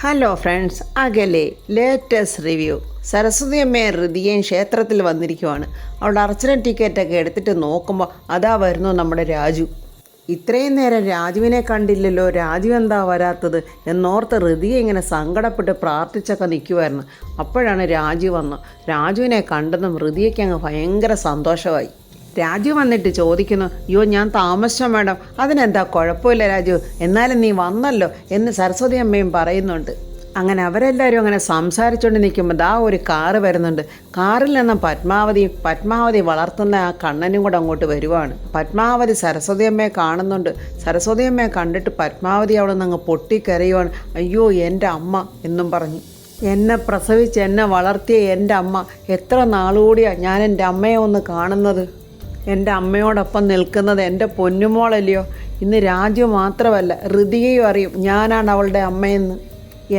Hello friends, അകലെ latest review. Saraswati അമ്മയും ഹൃതികയും ക്ഷേത്രത്തിൽ വന്നിരിക്കുവാണ്. അവിടെ അർച്ചന ടിക്കറ്റൊക്കെ എടുത്തിട്ട് നോക്കുമ്പോൾ അതാ വരുന്നു നമ്മുടെ രാജു. ഇത്രയും നേരം രാജുവിനെ കണ്ടില്ലല്ലോ, രാജു എന്താ വരാത്തത് എന്നോർത്ത് ഹൃതിക ഇങ്ങനെ സങ്കടപ്പെട്ട് പ്രാർത്ഥിച്ചൊക്കെ നിൽക്കുമായിരുന്നു. അപ്പോഴാണ് രാജു വന്നു. രാജുവിനെ കണ്ടതും ഹൃതികയ്ക്ക് അങ്ങ് ഭയങ്കര സന്തോഷമായി. രാജു വന്നിട്ട് ചോദിക്കുന്നു, അയ്യോ ഞാൻ താമസിച്ചോ മാഡം? അതിനെന്താ, കുഴപ്പമില്ല രാജു, എന്നാലും നീ വന്നല്ലോ എന്ന് സരസ്വതി അമ്മയും പറയുന്നുണ്ട്. അങ്ങനെ അവരെല്ലാവരും അങ്ങനെ സംസാരിച്ചുകൊണ്ട് നിൽക്കുമ്പോൾ ദാ ഒരു കാറ് വരുന്നുണ്ട്. കാറിൽ നിന്നും പത്മാവതി വളർത്തുന്ന ആ കണ്ണനും കൂടെ അങ്ങോട്ട് വരുവാണ്. പത്മാവതി സരസ്വതി അമ്മയെ കാണുന്നുണ്ട്. സരസ്വതി അമ്മയെ കണ്ടിട്ട് പത്മാവതി അവിടെ നിന്ന് അങ്ങ് പൊട്ടിക്കരയുവാണ്. അയ്യോ എൻ്റെ അമ്മ എന്നും പറഞ്ഞു. എന്നെ പ്രസവിച്ച് എന്നെ വളർത്തിയ എൻ്റെ അമ്മ, എത്ര നാളുകൂടിയാണ് ഞാൻ എൻ്റെ അമ്മയെ ഒന്ന് കാണുന്നത്. എൻ്റെ അമ്മയോടൊപ്പം നിൽക്കുന്നത് എൻ്റെ പൊന്നുമോളല്ലയോ. ഇന്ന് രാജു മാത്രമല്ല, ഹൃതികയും അറിയും ഞാനാണ് അവളുടെ അമ്മയെന്ന്.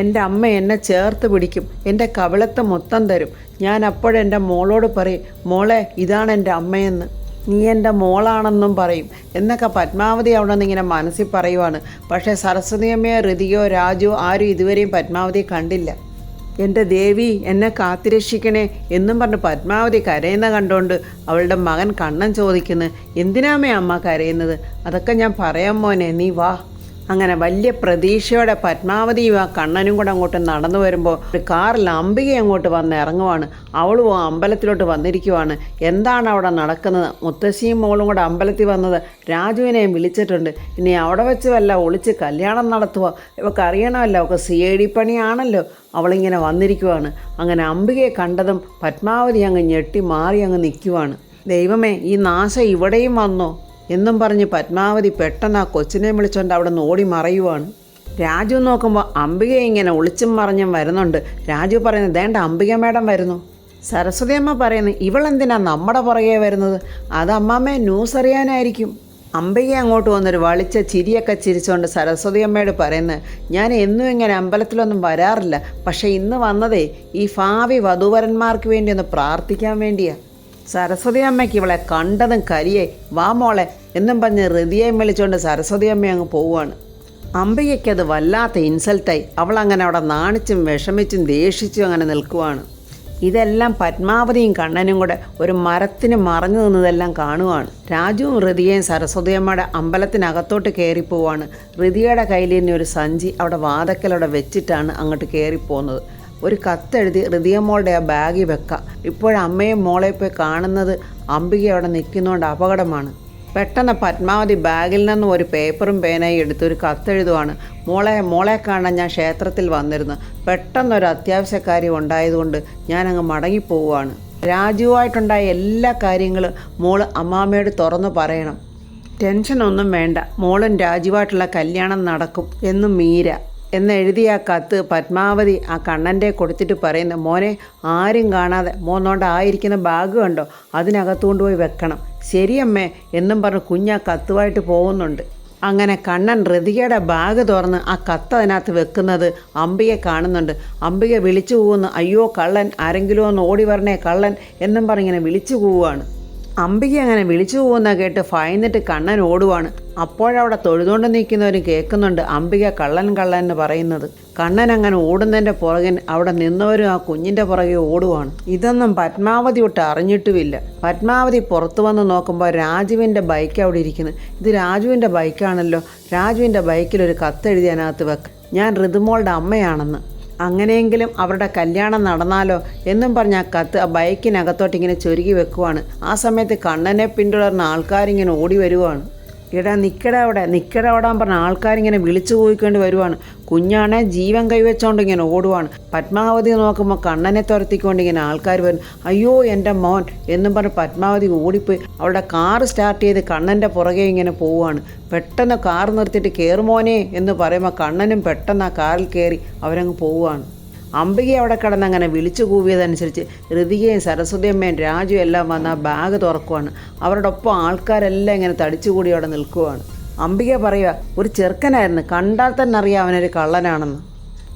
എൻ്റെ അമ്മ എന്നെ ചേർത്ത് പിടിക്കും, എൻ്റെ കവിളത്ത് മൊത്തം തരും. ഞാൻ അപ്പോഴെൻ്റെ മോളോട് പറയും, മോളെ ഇതാണ് എൻ്റെ അമ്മയെന്ന്, നീ എൻ്റെ മോളാണെന്നും പറയും എന്നൊക്കെ പത്മാവതി അവിടെ നിന്ന് ഇങ്ങനെ മനസ്സിൽ പറയുവാണ്. പക്ഷേ സരസ്വതി അമ്മയോ ഹൃതികയോ രാജു ആരും ഇതുവരെയും പത്മാവതിയെ കണ്ടില്ല. എൻ്റെ ദേവി എന്നെ കാത്തിരക്ഷിക്കണേ എന്നും പറഞ്ഞ് പത്മാവതി കരയുന്ന കണ്ടുകൊണ്ട് അവളുടെ മകൻ കണ്ണൻ ചോദിക്കുന്നു, എന്തിനാമേ അമ്മ കരയുന്നത്? അതൊക്കെ ഞാൻ പറയാം മോനെ, നീ വാ. അങ്ങനെ വലിയ പ്രതീക്ഷയോടെ പത്മാവതിയും ആ കണ്ണനും കൂടെ അങ്ങോട്ട് നടന്നു വരുമ്പോൾ ഒരു കാറിൽ അംബിക അങ്ങോട്ട് വന്ന് ഇറങ്ങുവാണ്. അവളും ആ അമ്പലത്തിലോട്ട് വന്നിരിക്കുവാണ്. എന്താണ് അവിടെ നടക്കുന്നത്? മുത്തശ്ശിയും മോളും കൂടെ അമ്പലത്തിൽ വന്നത് രാജുവിനെയും വിളിച്ചിട്ടുണ്ട്. ഇനി അവിടെ വെച്ച് വല്ല ഒളിച്ച് കല്യാണം നടത്തുക? ഇവൾക്ക് അറിയണമല്ലോ, അവൾക്ക് CID പണിയാണല്ലോ. അവളിങ്ങനെ വന്നിരിക്കുവാണ്. അങ്ങനെ അംബികയെ കണ്ടതും പത്മാവതി അങ്ങ് ഞെട്ടി മാറി അങ്ങ് നിൽക്കുവാണ്. ദൈവമേ, ഈ നാശം ഇവിടെയും വന്നോ എന്നും പറഞ്ഞ് പത്മാവതി പെട്ടെന്ന് ആ കൊച്ചിനെ വിളിച്ചുകൊണ്ട് അവിടെ നിന്ന് ഓടി മറയുവാണ്. രാജു നോക്കുമ്പോൾ അംബിക ഇങ്ങനെ ഒളിച്ചും മറിഞ്ഞും വരുന്നുണ്ട്. രാജു പറയുന്നത്, ദേണ്ട അംബിക മേഡം വരുന്നു. സരസ്വതി അമ്മ പറയുന്നത്, ഇവളെന്തിനാ നമ്മുടെ പുറകെ വരുന്നത്? അത് അമ്മാമ്മയെ ന്യൂസ് അറിയാനായിരിക്കും. അംബിക അങ്ങോട്ട് വന്നൊരു വളിച്ച ചിരിയൊക്കെ ചിരിച്ചുകൊണ്ട് സരസ്വതി അമ്മയോട് പറയുന്നത്, ഞാൻ എന്നും ഇങ്ങനെ അമ്പലത്തിലൊന്നും വരാറില്ല, പക്ഷേ ഇന്ന് വന്നതേ ഈ ഭാവി വധൂവരന്മാർക്ക് വേണ്ടി ഒന്ന് പ്രാർത്ഥിക്കാൻ വേണ്ടിയാണ്. സരസ്വതി അമ്മയ്ക്ക് ഇവളെ കണ്ടതും കരിയെ, വാ മോളെ എന്നും പറഞ്ഞ് ഹൃതിയെയും വിളിച്ചുകൊണ്ട് സരസ്വതി അമ്മ അങ്ങ് പോവുകയാണ്. അംബികയ്ക്കത് വല്ലാത്ത ഇൻസൾട്ടായി. അവളങ്ങനെ അവിടെ നാണിച്ചും വിഷമിച്ചും ദേഷിച്ചും അങ്ങനെ നിൽക്കുവാണ്. ഇതെല്ലാം പത്മാവതിയും കണ്ണനും കൂടെ ഒരു മരത്തിന് മറഞ്ഞു നിന്നതെല്ലാം കാണുവാണ്. രാജുവും ഹൃതികയും സരസ്വതി അമ്മയുടെ അമ്പലത്തിനകത്തോട്ട് കയറിപ്പോവാണ്. ഹൃതികയുടെ കയ്യിൽ തന്നെ ഒരു സഞ്ചി അവിടെ വാതക്കലവിടെ വെച്ചിട്ടാണ് അങ്ങോട്ട് കയറിപ്പോകുന്നത്. ഒരു കത്തെഴുതി ഹൃതികമ്മോളുടെ ആ ബാഗിൽ വെക്കാം. ഇപ്പോഴമ്മയും മോളെ പോയി കാണുന്നത് അംബിക അവിടെ നിൽക്കുന്നതുകൊണ്ട് അപകടമാണ്. പെട്ടെന്ന് പത്മാവതി ബാഗിൽ നിന്നും ഒരു പേപ്പറും പേനയും എടുത്ത് ഒരു കത്തെഴുതുവാണ്. മോളെ കാണാൻ ഞാൻ ക്ഷേത്രത്തിൽ വന്നിരുന്നു. പെട്ടെന്നൊരു അത്യാവശ്യക്കാര്യം ഉണ്ടായതുകൊണ്ട് ഞാനങ്ങ് മടങ്ങിപ്പോവുകയാണ്. രാജുവായിട്ടുണ്ടായ എല്ലാ കാര്യങ്ങളും മോള് അമ്മാമ്മയോട് തുറന്നു പറയണം. ടെൻഷനൊന്നും വേണ്ട, മോളും രാജുവായിട്ടുള്ള കല്യാണം നടക്കും എന്നും മീര എന്നെഴുതിയ ആ കത്ത് പത്മാവതി ആ കണ്ണൻ്റെ കൊടുത്തിട്ട് പറയുന്നു, മോനെ ആരും കാണാതെ മോന്നോണ്ട് ആയിരിക്കുന്ന ബാഗ് കണ്ടോ, അതിനകത്ത് കൊണ്ടുപോയി വെക്കണം. ശരിയമ്മേ എന്നും പറഞ്ഞ് കുഞ്ഞാ കത്തുമായിട്ട് പോകുന്നുണ്ട്. അങ്ങനെ കണ്ണൻ ഹൃതികയുടെ ബാഗ് തുറന്ന് ആ കത്ത് അതിനകത്ത് വെക്കുന്നത് അംബിക കാണുന്നുണ്ട്. അംബിക വിളിച്ചു പോവുന്നു, അയ്യോ കള്ളൻ, ആരെങ്കിലും ഒന്ന് ഓടി വരണേ കള്ളൻ എന്നും പറഞ്ഞിങ്ങനെ വിളിച്ചു പോവുകയാണ്. അംബിക അങ്ങനെ വിളിച്ചു പോകുന്ന കേട്ട് ഭയന്നിട്ട് കണ്ണൻ ഓടുവാണ്. അപ്പോഴവിടെ തൊഴുതുകൊണ്ട് നിൽക്കുന്നവരും കേൾക്കുന്നുണ്ട് അംബിക കള്ളൻ എന്ന് പറയുന്നത്. കണ്ണൻ അങ്ങനെ ഓടുന്നതിൻ്റെ പുറകിൽ അവിടെ നിന്നവരും ആ കുഞ്ഞിൻ്റെ പുറകെ ഓടുവാണ്. ഇതൊന്നും പത്മാവതി ഒട്ട് അറിഞ്ഞിട്ടുമില്ല. പത്മാവതി പുറത്തു വന്ന് നോക്കുമ്പോൾ രാജുവിൻ്റെ ബൈക്ക് അവിടെ ഇരിക്കുന്നു. ഇത് രാജുവിൻ്റെ ബൈക്കാണല്ലോ. രാജുവിൻ്റെ ബൈക്കിൽ ഒരു കത്തെഴുതി അതിനകത്ത് വെക്ക്, ഞാൻ ഋതുമോളുടെ അമ്മയാണെന്ന്, അങ്ങനെയെങ്കിലും അവരുടെ കല്യാണം നടന്നാലോ എന്നും പറഞ്ഞ ആ കത്ത് ആ ബൈക്കിനകത്തോട്ട് ഇങ്ങനെ ചൊരുക്കി വെക്കുവാണ്. ആ സമയത്ത് കണ്ണനെ പിന്തുടർന്ന ആൾക്കാരിങ്ങനെ ഓടി വരുവാണ്. നിൽക്കട അവിടെ പറഞ്ഞ ആൾക്കാരിങ്ങനെ വിളിച്ചു പോയിക്കൊണ്ട് വരുവാണ്. കുഞ്ഞാണെ ജീവൻ കൈവച്ചുകൊണ്ട് ഇങ്ങനെ ഓടുവാണ്. പത്മാവതി നോക്കുമ്പോൾ കണ്ണനെ തുരത്തിക്കൊണ്ട് ഇങ്ങനെ ആൾക്കാർ വരും. അയ്യോ എൻ്റെ മോൻ എന്നും പറഞ്ഞ് പത്മാവതി ഓടിപ്പോയി അവളുടെ കാറ് സ്റ്റാർട്ട് ചെയ്ത് കണ്ണൻ്റെ പുറകെ ഇങ്ങനെ പോവുകയാണ്. പെട്ടെന്ന് കാർ നിർത്തിയിട്ട് കയറുമോനെ എന്ന് പറയുമ്പോൾ കണ്ണനും പെട്ടെന്ന് ആ കാറിൽ കയറി അവരങ്ങ് പോവുകയാണ്. അംബിക അവിടെ കിടന്നങ്ങനെ വിളിച്ചു കൂവിയതനുസരിച്ച് ഹൃതികയും സരസ്വതി അമ്മയും രാജു എല്ലാം വന്ന് ആ ബാഗ് തുറക്കുവാണ്. അവരുടെ ഒപ്പം ആൾക്കാരെല്ലാം ഇങ്ങനെ തടിച്ചുകൂടി അവിടെ നിൽക്കുവാണ്. അംബിക പറയുക, ഒരു ചെറുക്കനായിരുന്നു, കണ്ടാൽ തന്നെ അറിയാം അവനൊരു കള്ളനാണെന്ന്.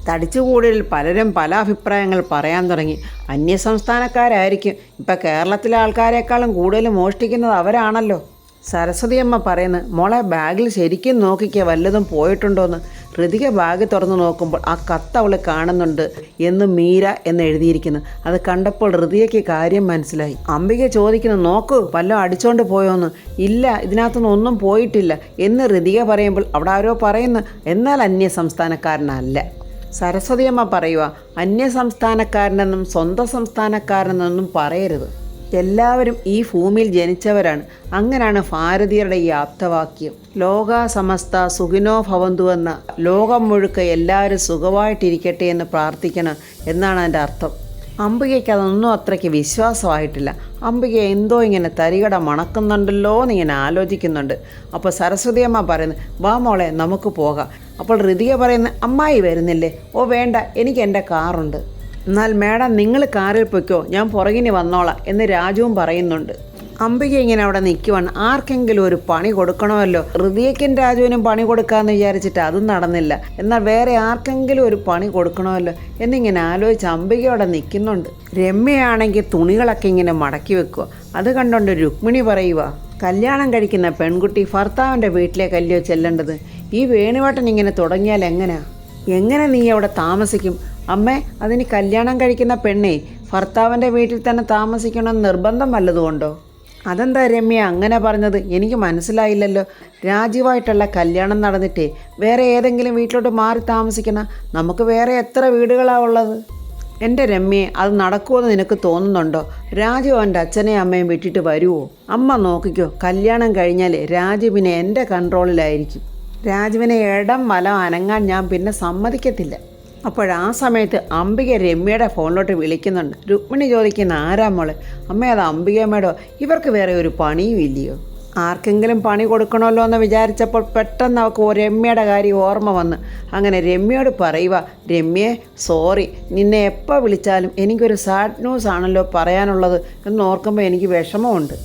തടിച്ചുകൂടിയിൽ പലരും പല അഭിപ്രായങ്ങൾ പറയാൻ തുടങ്ങി. അന്യസംസ്ഥാനക്കാരായിരിക്കും, ഇപ്പം കേരളത്തിലെ ആൾക്കാരെക്കാളും കൂടുതൽ മോഷ്ടിക്കുന്നത് അവരാണല്ലോ. സരസ്വതി അമ്മ പറയുന്നത്, മോളെ ബാഗിൽ ശരിക്കും നോക്കിക്കുക വല്ലതും പോയിട്ടുണ്ടോയെന്ന്. ഋതിക ബാഗ് തുറന്ന് നോക്കുമ്പോൾ ആ കത്ത് അവൾ കാണുന്നുണ്ട് എന്ന് മീര എന്ന് എഴുതിയിരിക്കുന്നു. അത് കണ്ടപ്പോൾ ഋതികയ്ക്ക് കാര്യം മനസ്സിലായി. അംബിക ചോദിക്കുന്നു, നോക്കൂ വല്ലതും അടിച്ചോണ്ട് പോയോന്ന്. ഇല്ല, ഇതിനകത്തൊന്നും ഒന്നും പോയിട്ടില്ല എന്ന് ഋതിക പറയുമ്പോൾ അവിടെ ആരോ പറയുന്നു, എന്നാൽ അന്യ സംസ്ഥാനക്കാരനല്ല. സരസ്വതി അമ്മ പറയുക, അന്യ സംസ്ഥാനക്കാരനെന്നും സ്വന്തം സംസ്ഥാനക്കാരനെന്നൊന്നും പറയരുത്. എല്ലാവരും ഈ ഭൂമിയിൽ ജനിച്ചവരാണ്. അങ്ങനെയാണ് ഭാരതീയരുടെ ഈ ആപ്തവാക്യം. ലോക സമസ്ത സുഖിനോ ഭവന്തു എന്ന ലോകം മുഴുക്ക എല്ലാവരും സുഖമായിട്ടിരിക്കട്ടെ എന്ന് പ്രാർത്ഥിക്കണം എന്നാണ് അതിൻ്റെ അർത്ഥം. അംബികയ്ക്ക് അതൊന്നും അത്രയ്ക്ക് വിശ്വാസമായിട്ടില്ല. അംബിക എന്തോ ഇങ്ങനെ തരികട മണക്കുന്നുണ്ടല്ലോ എന്നിങ്ങനെ ആലോചിക്കുന്നുണ്ട്. അപ്പോൾ സരസ്വതി അമ്മ പറയുന്നത്, വാ മോളെ നമുക്ക് പോകാം. അപ്പോൾ ഋതിക പറയുന്നത്, അമ്മായി വരുന്നില്ലേ? ഓ വേണ്ട, എനിക്ക് എൻ്റെ കാറുണ്ട്. എന്നാൽ മേഡം നിങ്ങൾ കാറിൽ പൊയ്ക്കോ, ഞാൻ പുറകിന് വന്നോളാം എന്ന് രാജുവും പറയുന്നുണ്ട്. അംബിക ഇങ്ങനെ അവിടെ നിൽക്കുവാണ്. ആർക്കെങ്കിലും ഒരു പണി കൊടുക്കണമല്ലോ. ഋതികയ്ക്കും രാജുവിനും പണി കൊടുക്കാമെന്ന് വിചാരിച്ചിട്ട് അതും നടന്നില്ല. എന്നാൽ വേറെ ആർക്കെങ്കിലും ഒരു പണി കൊടുക്കണമല്ലോ എന്നിങ്ങനെ ആലോചിച്ച് അംബിക അവിടെ നിൽക്കുന്നുണ്ട്. രമ്യയാണെങ്കിൽ തുണികളൊക്കെ ഇങ്ങനെ മടക്കി വെക്കുക. അത് കണ്ടുകൊണ്ട് രുക്മിണി പറയുക, കല്യാണം കഴിക്കുന്ന പെൺകുട്ടി ഭർത്താവിൻ്റെ വീട്ടിലേക്കല്ലയോ ചെല്ലേണ്ടത്? ഈ വേണുവേട്ടൻ ഇങ്ങനെ തുടങ്ങിയാൽ എങ്ങനെ നീ അവിടെ താമസിക്കും? അമ്മേ, അതിന് കല്യാണം കഴിക്കുന്ന പെണ്ണേ ഭർത്താവിൻ്റെ വീട്ടിൽ തന്നെ താമസിക്കണമെന്ന് നിർബന്ധം വല്ലതുകൊണ്ടോ? അതെന്താ രമ്യ അങ്ങനെ പറഞ്ഞത്? എനിക്ക് മനസ്സിലായില്ലല്ലോ. രാജുവായിട്ടുള്ള കല്യാണം നടന്നിട്ടേ വേറെ ഏതെങ്കിലും വീട്ടിലോട്ട് മാറി താമസിക്കണം. നമുക്ക് വേറെ എത്ര വീടുകളാണ് ഉള്ളത്? എൻ്റെ രമ്യയെ, അത് നടക്കുമെന്ന് നിനക്ക് തോന്നുന്നുണ്ടോ? രാജു അവൻ്റെ അച്ഛനെയും അമ്മയും വിട്ടിട്ട് വരുമോ? അമ്മ നോക്കിക്കോ, കല്യാണം കഴിഞ്ഞാൽ രാജു പിന്നെ എൻ്റെ കൺട്രോളിലായിരിക്കും. രാജുവിനെ ഇടം വലം അനങ്ങാൻ ഞാൻ പിന്നെ സമ്മതിക്കത്തില്ല. അപ്പോഴാ സമയത്ത് അംബിക രമ്യയുടെ ഫോണിലോട്ട് വിളിക്കുന്നുണ്ട്. രുക്മിണി ചോദിക്കുന്ന, ആരാ മോളെ? അമ്മ, അത് അംബികമ്മേടോ. ഇവർക്ക് വേറെ ഒരു പണിയും ഇല്ലയോ? ആർക്കെങ്കിലും പണി കൊടുക്കണമല്ലോ എന്ന് വിചാരിച്ചപ്പോൾ പെട്ടെന്ന് അവൾക്ക് രമ്യയുടെ കാര്യം ഓർമ്മ വന്ന്. അങ്ങനെ രമ്യയോട് പറയുക, രമ്യേ സോറി, നിന്നെ എപ്പോൾ വിളിച്ചാലും എനിക്കൊരു സാഡ് ന്യൂസ് ആണല്ലോ പറയാനുള്ളത് എന്ന് ഓർക്കുമ്പോൾ എനിക്ക് വിഷമമുണ്ട്.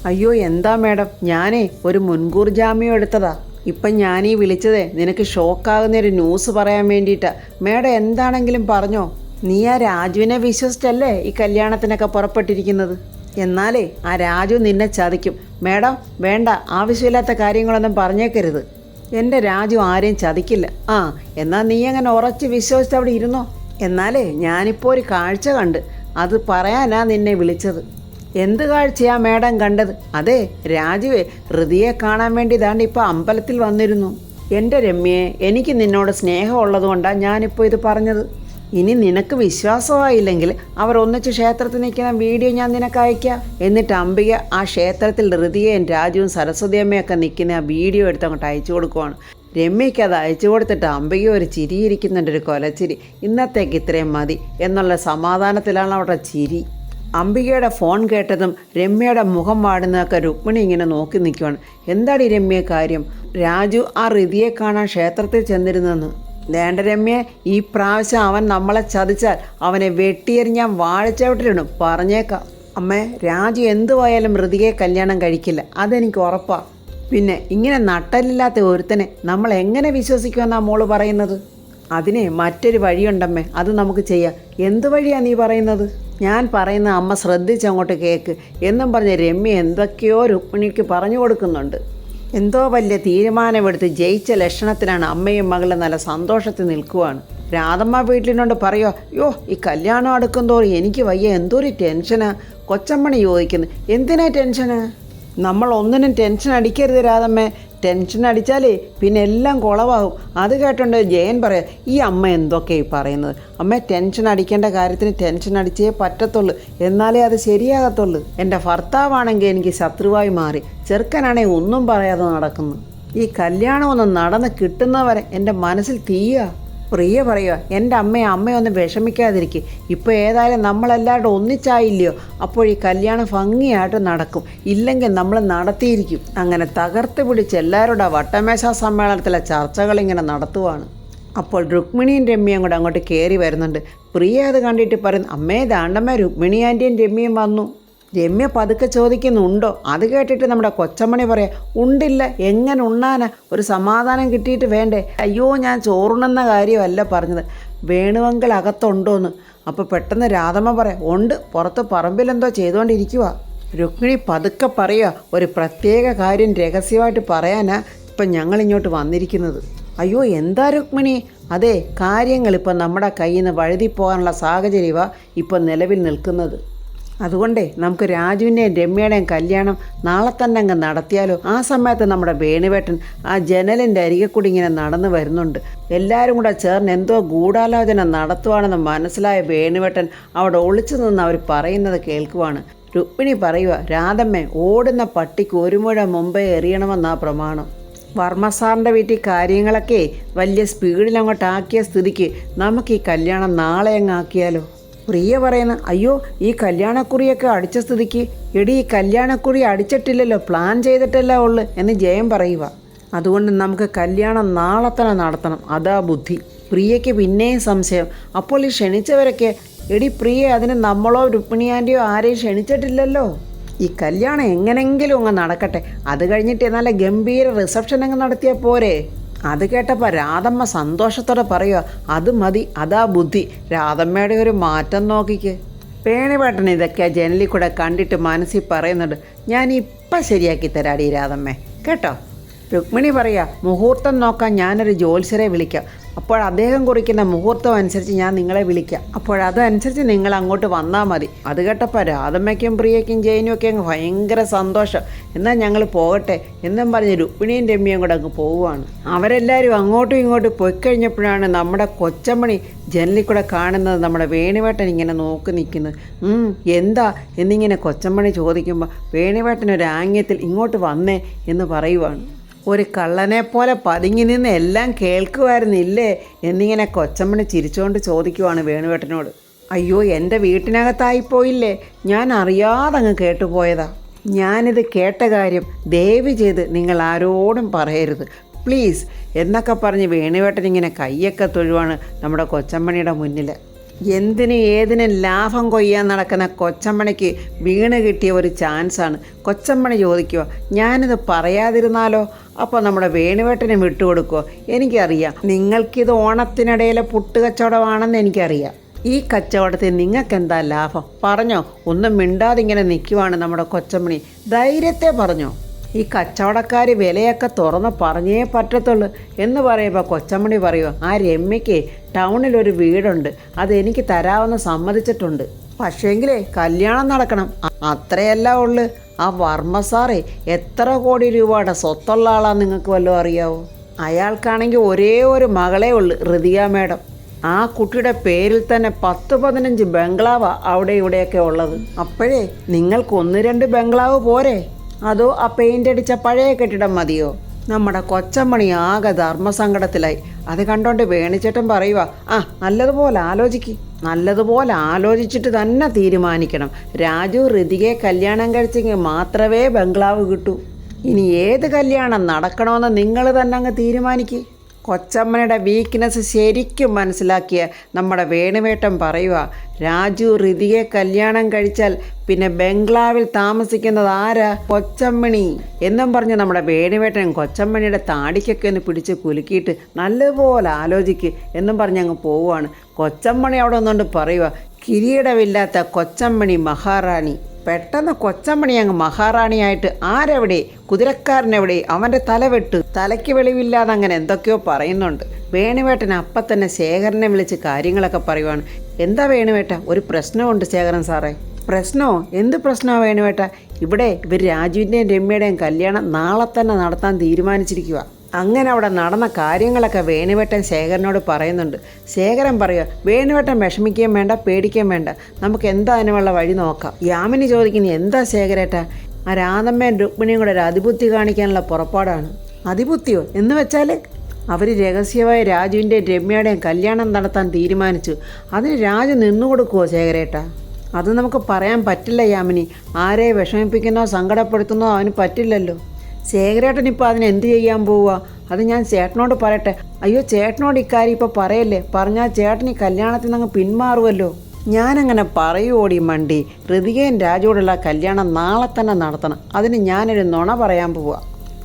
അയ്യോ എന്താ മേഡം, ഞാനേ ഒരു മുൻകൂർ ജാമ്യം എടുത്തതാ. ഇപ്പം ഞാനീ വിളിച്ചതേ നിനക്ക് ഷോക്കാകുന്നൊരു ന്യൂസ് പറയാൻ വേണ്ടിയിട്ടാണ്. മേഡം എന്താണെങ്കിലും പറഞ്ഞോ. നീ ആ രാജുവിനെ വിശ്വസിച്ചല്ലേ ഈ കല്യാണത്തിനൊക്കെ പുറപ്പെട്ടിരിക്കുന്നത്? എന്നാലേ ആ രാജു നിന്നെ ചതിക്കും. മേഡം വേണ്ട, ആവശ്യമില്ലാത്ത കാര്യങ്ങളൊന്നും പറഞ്ഞേക്കരുത്. എൻ്റെ രാജു ആരെയും ചതിക്കില്ല. എന്നാൽ നീ അങ്ങനെ ഉറച്ച് വിശ്വസിച്ച് അവിടെ ഇരുന്നോ. എന്നാലേ ഞാനിപ്പോൾ ഒരു കാഴ്ച കണ്ട്, അത് പറയാനാ നിന്നെ വിളിച്ചത്. എന്ത് കാഴ്ചയാ മേഡം കണ്ടത്? അതെ, രാജുവേ ഋതിയെ കാണാൻ വേണ്ടി ദാണ്ട് ഇപ്പോൾ അമ്പലത്തിൽ വന്നിരുന്നു. എൻ്റെ രമ്യയെ, എനിക്ക് നിന്നോട് സ്നേഹമുള്ളത് കൊണ്ടാണ് ഞാനിപ്പോൾ ഇത് പറഞ്ഞത്. ഇനി നിനക്ക് വിശ്വാസമായില്ലെങ്കിൽ അവർ ഒന്നിച്ച് ക്ഷേത്രത്തിൽ നിൽക്കുന്ന വീഡിയോ ഞാൻ നിനക്ക് അയക്കാം. എന്നിട്ട് അംബിക ആ ക്ഷേത്രത്തിൽ ഋതികയും രാജുവും സരസ്വതിയമ്മയൊക്കെ നിൽക്കുന്ന ആ വീഡിയോ എടുത്ത് അങ്ങോട്ട് അയച്ചു കൊടുക്കുവാണ്. രമ്യയ്ക്ക് അത് അയച്ചു കൊടുത്തിട്ട് അംബിക ഒരു ചിരിയിരിക്കുന്നുണ്ട്, ഒരു കൊലച്ചിരി. ഇന്നത്തേക്ക് ഇത്രയും മതി എന്നുള്ള സമാധാനത്തിലാണ് അവിടെ ചിരി. അംബികയുടെ ഫോൺ കേട്ടതും രമ്യയുടെ മുഖം വാടുന്നതൊക്കെ രുക്മിണി ഇങ്ങനെ നോക്കി നിൽക്കുവാണ്. എന്താണ് ഈ രമ്യ കാര്യം? രാജു ആ ഋതിയെ കാണാൻ ക്ഷേത്രത്തിൽ ചെന്നിരുന്നെന്ന്. വേണ്ട രമ്യ, ഈ പ്രാവശ്യം അവൻ നമ്മളെ ചതിച്ചാൽ അവനെ വെട്ടിയെറിഞ്ഞാൻ വാഴച്ചവിട്ടിലിടും, പറഞ്ഞേക്കാം. അമ്മേ, രാജു എന്തുവായാലും ഋതികയെ കല്യാണം കഴിക്കില്ല, അതെനിക്ക് ഉറപ്പാണ്. പിന്നെ ഇങ്ങനെ നട്ടലില്ലാത്ത ഒരുത്തനെ നമ്മൾ എങ്ങനെ വിശ്വസിക്കുമെന്നാണ് മോള് പറയുന്നത്? അതിനെ മറ്റൊരു വഴിയുണ്ടമ്മേ, അത് നമുക്ക് ചെയ്യാം. എന്ത് വഴിയാണ് നീ പറയുന്നത്? ഞാൻ പറയുന്ന അമ്മ ശ്രദ്ധിച്ചങ്ങോട്ട് കേൾക്ക് എന്നും പറഞ്ഞ് രമ്യ എന്തൊക്കെയോ രുക്മിണിക്ക് പറഞ്ഞു കൊടുക്കുന്നുണ്ട്. എന്തോ വലിയ തീരുമാനമെടുത്ത് ജയിച്ച ലക്ഷണത്തിലാണ് അമ്മയും മകളും നല്ല സന്തോഷത്തിൽ നിൽക്കുവാണ്. രാധമ്മ വീട്ടിനോട് പറയുക, യോ ഈ കല്യാണം അടുക്കും തോറും എനിക്ക് വയ്യ, എന്തൊരു ടെൻഷനാ. കൊച്ചമ്മണി ചോദിക്കുന്നു, എന്തിനാ ടെൻഷന്? നമ്മൾ ഒന്നിനും ടെൻഷൻ അടിക്കരുത് രാധമ്മേ. ടെൻഷൻ അടിച്ചാലേ പിന്നെ എല്ലാം കുളവാകും. അത് കേട്ടോണ്ട് ജയൻ പറയാം, ഈ അമ്മ എന്തൊക്കെയായി പറയുന്നത്? അമ്മ, ടെൻഷൻ അടിക്കേണ്ട കാര്യത്തിന് ടെൻഷൻ അടിച്ചേ പറ്റത്തുള്ളൂ, എന്നാലേ അത് ശരിയാകത്തുള്ളൂ. എൻ്റെ ഭർത്താവാണെങ്കിൽ എനിക്ക് ശത്രുവായി മാറി, ചെറുക്കനാണെങ്കിൽ ഒന്നും പറയാതെ നടക്കുന്നു. ഈ കല്യാണം ഒന്ന് നടന്ന് കിട്ടുന്നവരെ എൻ്റെ മനസ്സിൽ തീയാ. പ്രിയ പറയുക, എൻ്റെ അമ്മയൊന്നും വിഷമിക്കാതിരിക്കും. ഇപ്പോൾ ഏതായാലും നമ്മളെല്ലാവരും ഒന്നിച്ചായില്ലയോ, അപ്പോൾ ഈ കല്യാണം ഭംഗിയായിട്ട് നടക്കും. ഇല്ലെങ്കിൽ നമ്മൾ നടത്തിയിരിക്കും. അങ്ങനെ തകർത്ത് പിടിച്ച് എല്ലാവരുടെ വട്ടമേശ സമ്മേളനത്തിലെ ചർച്ചകളിങ്ങനെ നടത്തുവാണ്. അപ്പോൾ രുക്മിണിയും രമ്യയും കൂടെ അങ്ങോട്ട് കയറി വരുന്നുണ്ട്. പ്രിയ അത് കണ്ടിട്ട് പറയുന്നു, അമ്മേ ദാണ്ടമ്മ രുക്മിണി ആൻറ്റിയും രമ്യയും വന്നു. രമ്യ പതുക്കെ ചോദിക്കുന്നുണ്ടോ? അത് കേട്ടിട്ട് നമ്മുടെ കൊച്ചമ്മണി പറയാം, ഉണ്ടില്ല, എങ്ങനെ ഉണ്ണാനാ, ഒരു സമാധാനം കിട്ടിയിട്ട് വേണ്ടേ. അയ്യോ, ഞാൻ ചോറുണെന്ന കാര്യമല്ല പറഞ്ഞത്, വേണുവെങ്കിൽ അകത്തുണ്ടോയെന്ന്. അപ്പോൾ പെട്ടെന്ന് രാധമ്മ പറയാം, ഉണ്ട്, പുറത്ത് പറമ്പിലെന്തോ ചെയ്തുകൊണ്ടിരിക്കുക. രുക്മിണി പതുക്കെ പറയുക, ഒരു പ്രത്യേക കാര്യം രഹസ്യമായിട്ട് പറയാനാ ഇപ്പം ഞങ്ങളിങ്ങോട്ട് വന്നിരിക്കുന്നത്. അയ്യോ എന്താ രുക്മിണി? അതെ, കാര്യങ്ങളിപ്പം നമ്മുടെ കയ്യിൽ നിന്ന് വഴുതിപ്പോകാനുള്ള സാഹചര്യമാണ് ഇപ്പം നിലവിൽ നിൽക്കുന്നത്. അതുകൊണ്ടേ നമുക്ക് രാജുവിൻ്റെയും രമ്യയുടെയും കല്യാണം നാളെ തന്നെ അങ്ങ് നടത്തിയാലോ? ആ സമയത്ത് നമ്മുടെ വേണുവേട്ടൻ ആ ജനലിൻ്റെ അരികെ കൂടി ഇങ്ങനെ നടന്നു വരുന്നുണ്ട്. എല്ലാവരും കൂടെ ചേർന്ന് എന്തോ ഗൂഢാലോചന നടത്തുവാണെന്ന് മനസ്സിലായ വേണുവേട്ടൻ അവിടെ ഒളിച്ചു നിന്ന് അവർ പറയുന്നത് കേൾക്കുവാണ്. രുക്മിണി പറയുക, രാധമ്മേ, ഓടുന്ന പട്ടിക്ക് ഒരു മുഴ മുമ്പേ എറിയണമെന്നാ പ്രമാണം. വർമ്മസാറിൻ്റെ വീട്ടിൽ കാര്യങ്ങളൊക്കെ വലിയ സ്പീഡിൽ അങ്ങോട്ടാക്കിയ സ്ഥിതിക്ക് നമുക്ക് ഈ കല്യാണം നാളെ അങ്ങ് ആക്കിയാലോ? പ്രിയ പറയുന്ന, അയ്യോ ഈ കല്യാണക്കുറിയൊക്കെ അടിച്ച സ്ഥിതിക്ക്, എടി ഈ കല്യാണക്കുറി അടിച്ചിട്ടില്ലല്ലോ, പ്ലാൻ ചെയ്തിട്ടല്ല ഉള്ളു എന്ന് ജയം പറയുക. അതുകൊണ്ട് നമുക്ക് കല്യാണം നാളെ തന്നെ നടത്തണം, അതാ ബുദ്ധി. പ്രിയയ്ക്ക് പിന്നെയും സംശയം. അപ്പോൾ ഈ ക്ഷണിച്ചവരൊക്കെ, എടി പ്രിയ, അതിന് നമ്മളോ രുക്മിണി ആൻ്റിയോ ആരെയും ക്ഷണിച്ചിട്ടില്ലല്ലോ. ഈ കല്യാണം എങ്ങനെങ്കിലും അങ്ങ് നടക്കട്ടെ, അത് കഴിഞ്ഞിട്ട് നല്ല ഗംഭീര റിസപ്ഷൻ അങ്ങ് നടത്തിയാൽ പോരെ? അത് കേട്ടപ്പോൾ രാധമ്മ സന്തോഷത്തോടെ പറയുക, അത് മതി, അതാ ബുദ്ധി. രാധമ്മയുടെ ഒരു മാറ്റം നോക്കിക്ക്. വേണുവേട്ടൻ ഇതൊക്കെ ജനലിൽ കൂടെ കണ്ടിട്ട് മനസ്സിൽ പറയുന്നുണ്ട്, ഞാൻ ഇപ്പം ശരിയാക്കി തരാടി രാധമ്മേ, കേട്ടോ. രുക്മിണി പറയുക, മുഹൂർത്തം നോക്കാൻ ഞാനൊരു ജ്യോത്സ്യരെ വിളിക്കാം. അപ്പോൾ അദ്ദേഹം കുറിക്കുന്ന മുഹൂർത്തം അനുസരിച്ച് ഞാൻ നിങ്ങളെ വിളിക്കാം. അപ്പോഴതനുസരിച്ച് നിങ്ങൾ അങ്ങോട്ട് വന്നാൽ മതി. അത് കേട്ടപ്പോൾ രാധമ്മയ്ക്കും പ്രിയയ്ക്കും ജയനും ഒക്കെ അങ്ങ് ഭയങ്കര സന്തോഷം. എന്നാൽ ഞങ്ങൾ പോകട്ടെ എന്നും പറഞ്ഞ് രുക്മിണിയും രമ്യയും കൂടെ അങ്ങ് പോവുകയാണ്. അവരെല്ലാവരും അങ്ങോട്ടും ഇങ്ങോട്ടും പോയിക്കഴിഞ്ഞപ്പോഴാണ് നമ്മുടെ കൊച്ചമ്മണി ജനലിൽ കൂടെ കാണുന്നത് നമ്മുടെ വേണുവേട്ടൻ ഇങ്ങനെ നോക്കി നിൽക്കുന്നത്. എന്താ എന്നിങ്ങനെ കൊച്ചമ്മണി ചോദിക്കുമ്പോൾ വേണുവേട്ടൻ ഒരു ആംഗ്യത്തിൽ ഇങ്ങോട്ട് വന്നേ എന്ന് പറയുവാണ്. ഒരു കള്ളനെ പോലെ പതുങ്ങി നിന്ന് എല്ലാം കേൾക്കുമായിരുന്നില്ലേ എന്നിങ്ങനെ കൊച്ചമ്മണി ചിരിച്ചുകൊണ്ട് ചോദിക്കുവാണ് വേണുവേട്ടനോട്. അയ്യോ, എൻ്റെ വീട്ടിനകത്തായിപ്പോയില്ലേ, ഞാൻ അറിയാതെ അങ്ങ് കേട്ടുപോയതാ. ഞാനിത് കേട്ട കാര്യം ദയവ് ചെയ്ത് നിങ്ങൾ ആരോടും പറയരുത് പ്ലീസ് എന്നൊക്കെ പറഞ്ഞ് വേണുവേട്ടൻ ഇങ്ങനെ കയ്യൊക്കെ തൊഴുവാണ് നമ്മുടെ കൊച്ചമ്മണിയുടെ മുന്നിൽ. എന്തിനും ഏതിനും ലാഭം കൊയ്യാൻ നടക്കുന്ന കൊച്ചമ്മണിക്ക് വീണ് കിട്ടിയ ഒരു ചാൻസാണ്. കൊച്ചമ്മണി ചോദിക്കുക, ഞാനിത് പറയാതിരുന്നാലോ? അപ്പോൾ നമ്മുടെ വേണുവേട്ടനെ വിട്ടുകൊടുക്കുമോ? എനിക്കറിയാം നിങ്ങൾക്കിത് ഓണത്തിനിടയിലെ പുട്ടുകച്ചവടമാണെന്ന് എനിക്കറിയാം. ഈ കച്ചവടത്തിൽ നിങ്ങൾക്കെന്താ ലാഭം? പറഞ്ഞോ. ഒന്നും മിണ്ടാതിങ്ങനെ നിൽക്കുവാണ് നമ്മുടെ കൊച്ചമ്മണി. ധൈര്യത്തെ പറഞ്ഞോ. ഈ കച്ചവടക്കാർ വിലയൊക്കെ തുറന്ന് പറഞ്ഞേ പറ്റത്തുള്ളൂ എന്ന് പറയുമ്പോൾ കൊച്ചമ്മണി പറയുമോ, ആ രമ്യയ്ക്ക് ടൗണിലൊരു വീടുണ്ട്, അതെനിക്ക് തരാമെന്ന് സമ്മതിച്ചിട്ടുണ്ട്. പക്ഷേങ്കിലേ കല്യാണം നടക്കണം, അത്രയല്ല ഉള്ളു. ആ വർമ്മ സാറേ എത്ര കോടി രൂപയുടെ സ്വത്തുള്ള ആളാന്ന് നിങ്ങൾക്ക് വല്ലതും അറിയാവോ? അയാൾക്കാണെങ്കിൽ ഒരേ ഒരു മകളേ ഉള്ളു, ഋതിക മേഡം. ആ കുട്ടിയുടെ പേരിൽ തന്നെ 10-15 ബംഗ്ലാവാണ് അവിടെ ഇവിടെയൊക്കെ ഉള്ളത്. അപ്പോഴേ നിങ്ങൾക്ക് 1-2 ബംഗ്ലാവ് പോരെ? അതോ ആ പെയിൻ്റ് അടിച്ച പഴയ കെട്ടിടം മതിയോ? നമ്മുടെ കൊച്ചമ്മണി ആകെ ധർമ്മസങ്കടത്തിലായി. അത് കണ്ടോണ്ട് വേണിച്ചേട്ടൻ പറയുക, നല്ലതുപോലെ ആലോചിച്ചിട്ട് തന്നെ തീരുമാനിക്കണം. രാജു ഋതികയെ കല്യാണം കഴിച്ചെങ്കിൽ മാത്രമേ ബംഗ്ലാവ് കിട്ടൂ. ഇനി ഏത് കല്യാണം നടക്കണമെന്ന് നിങ്ങൾ തന്നെ അങ്ങ് തീരുമാനിക്കുക. കൊച്ചമ്മയുടെ വീക്ക്നെസ് ശരിക്കും മനസ്സിലാക്കിയ നമ്മുടെ വേണുവേട്ടൻ പറയുക, രാജു ഋതികയെ കല്യാണം കഴിച്ചാൽ പിന്നെ ബംഗ്ലാവിൽ താമസിക്കുന്നത് ആരാ? കൊച്ചമ്മണി എന്നും പറഞ്ഞ് നമ്മുടെ വേണുവേട്ടൻ കൊച്ചമ്മണിയുടെ താടിക്കൊക്കെ ഒന്ന് പിടിച്ച് കുലുക്കിയിട്ട് നല്ലതുപോലെ ആലോചിക്ക് എന്നും പറഞ്ഞ് അങ്ങ് പോവുകയാണ്. കൊച്ചമ്മണി അവിടെ ഒന്നുകൊണ്ട് പറയുക, കിരീടമില്ലാത്ത കൊച്ചമ്മണി മഹാറാണി. പെട്ടെന്ന് കൊച്ചമ്മണി അങ്ങ് മഹാറാണിയായിട്ട് ആരെവിടെ, കുതിരക്കാരനെവിടെ, അവൻ്റെ തലവെട്ട്, തലയ്ക്ക് വെളിവില്ലാതെ അങ്ങനെ എന്തൊക്കെയോ പറയുന്നുണ്ട്. വേണുവേട്ടൻ അപ്പം തന്നെ ശേഖരനെ വിളിച്ച് കാര്യങ്ങളൊക്കെ പറയുവാണ്. എന്താ വേണുവേട്ട, ഒരു പ്രശ്നമുണ്ട് ശേഖരൻ സാറേ. പ്രശ്നമോ? എന്ത് പ്രശ്നമാണ് വേണുവേട്ട? ഇവിടെ ഇവർ രാജുവിൻ്റെയും രമ്യയുടെയും കല്യാണം നാളെ തന്നെ നടത്താൻ തീരുമാനിച്ചിരിക്കുക. അങ്ങനെ അവിടെ നടന്ന കാര്യങ്ങളൊക്കെ വേണുവേട്ടൻ ശേഖരനോട് പറയുന്നുണ്ട്. ശേഖരൻ പറയുക, വേണുവേട്ടൻ വിഷമിക്കുകയും വേണ്ട, പേടിക്കുകയും വേണ്ട, നമുക്ക് എന്താ അതിനുള്ള വഴി നോക്കാം. യാമിനി ചോദിക്കുന്നു, എന്താ ശേഖരേട്ടാ? ആ രാധമ്മയും രുക്മിണിയും കൂടെ ഒരു അതിബുദ്ധി കാണിക്കാനുള്ള പുറപ്പാടാണ്. അതിബുദ്ധിയോ എന്ന് വെച്ചാൽ? അവർ രഹസ്യമായി രാജുവിൻ്റെയും രമ്യയുടെയും കല്യാണം നടത്താൻ തീരുമാനിച്ചു. അതിന് രാജു നിന്നുകൊടുക്കുമോ ശേഖരേട്ടാ? അത് നമുക്ക് പറയാൻ പറ്റില്ല യാമിനി. ആരെ വിഷമിപ്പിക്കുന്നോ സങ്കടപ്പെടുത്തുന്നോ അവന് പറ്റില്ലല്ലോ. ശേഖരേട്ടൻ ഇപ്പോൾ അതിനെന്ത് ചെയ്യാൻ പോവുക? അത് ഞാൻ ചേട്ടനോട് പറയട്ടെ? അയ്യോ, ചേട്ടനോട് ഇക്കാര്യം ഇപ്പോൾ പറയല്ലേ, പറഞ്ഞാൽ ചേട്ടൻ ഈ കല്യാണത്തിൽ നിന്ന് അങ്ങ് പിന്മാറുമല്ലോ. ഞാനങ്ങനെ പറയുവോടി മണ്ടി. ഋതികയും രാജുവോടുള്ള കല്യാണം നാളെ തന്നെ നടത്തണം. അതിന് ഞാനൊരു നുണ പറയാൻ പോവുക.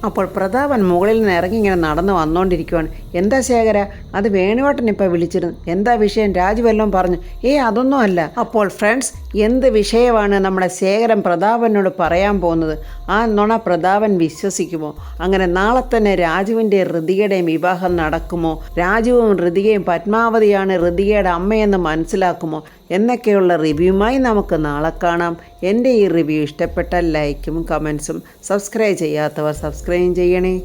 അപ്പോൾ പ്രതാപൻ മുകളിൽ നിന്ന് ഇറങ്ങി ഇങ്ങനെ നടന്ന് വന്നുകൊണ്ടിരിക്കുവാണ്. എന്താ ശേഖര, അത് വേണുവേട്ടൻ ഇപ്പോൾ വിളിച്ചിരുന്നു, എന്താ വിഷയം? രാജു വല്ലതും പറഞ്ഞു? അതൊന്നും അല്ല. അപ്പോൾ ഫ്രണ്ട്സ്, എന്ത് വിഷയമാണ് നമ്മുടെ ശേഖരൻ പ്രതാപനോട് പറയാൻ പോകുന്നത്? ആ നുണ പ്രതാപൻ വിശ്വസിക്കുമോ? അങ്ങനെ നാളെ തന്നെ രാജുവിൻ്റെ ഋതികയുടെയും വിവാഹം നടക്കുമോ? രാജുവും ഋതികയും പത്മാവതിയാണ് ഋതികയുടെ അമ്മയെന്ന് മനസ്സിലാക്കുമോ? എന്നൊക്കെയുള്ള റിവ്യൂമായി നമുക്ക് നാളെ കാണാം. എൻ്റെ ഈ റിവ്യൂ ഇഷ്ടപ്പെട്ടാൽ ലൈക്കും കമൻസും, സബ്സ്ക്രൈബ് ചെയ്യാത്തവർ സബ്സ്ക്രൈബ് ചെയ്യണേ.